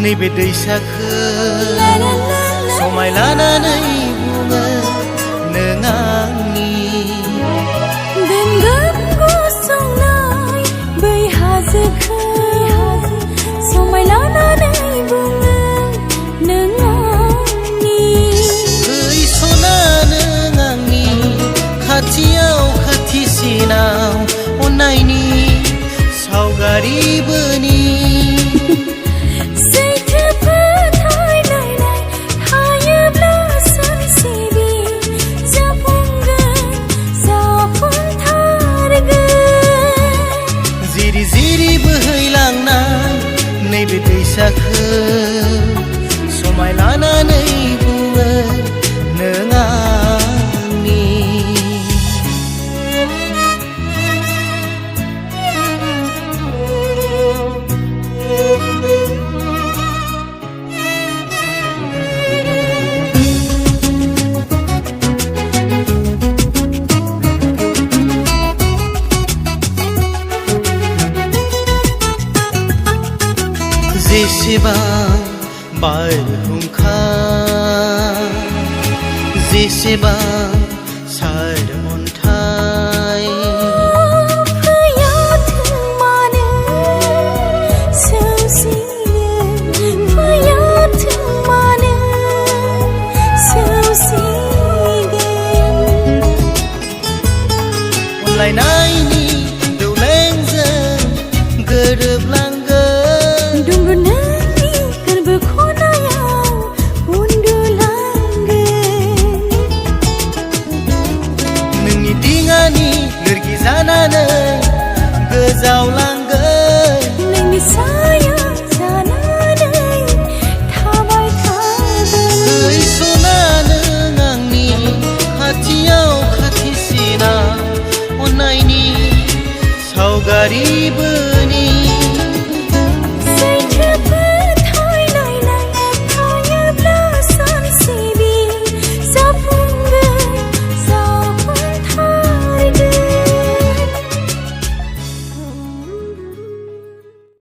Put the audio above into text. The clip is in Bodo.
नैबे दैसाखो समाय लानानै बुङो नों आंनि दोनगोन गसंनाय बै हाजोखौ समाय लानानै बुङो नों आंनि बै सना नों आंनि खाथियाव खाथिसिनाव अननायनि सावगारि बोनि जिरि बोहैलांनाय नैबे दैसाखो समाय लानानै बुङो नों आंनि जेसेबां बारहुंखा जेसेबां सार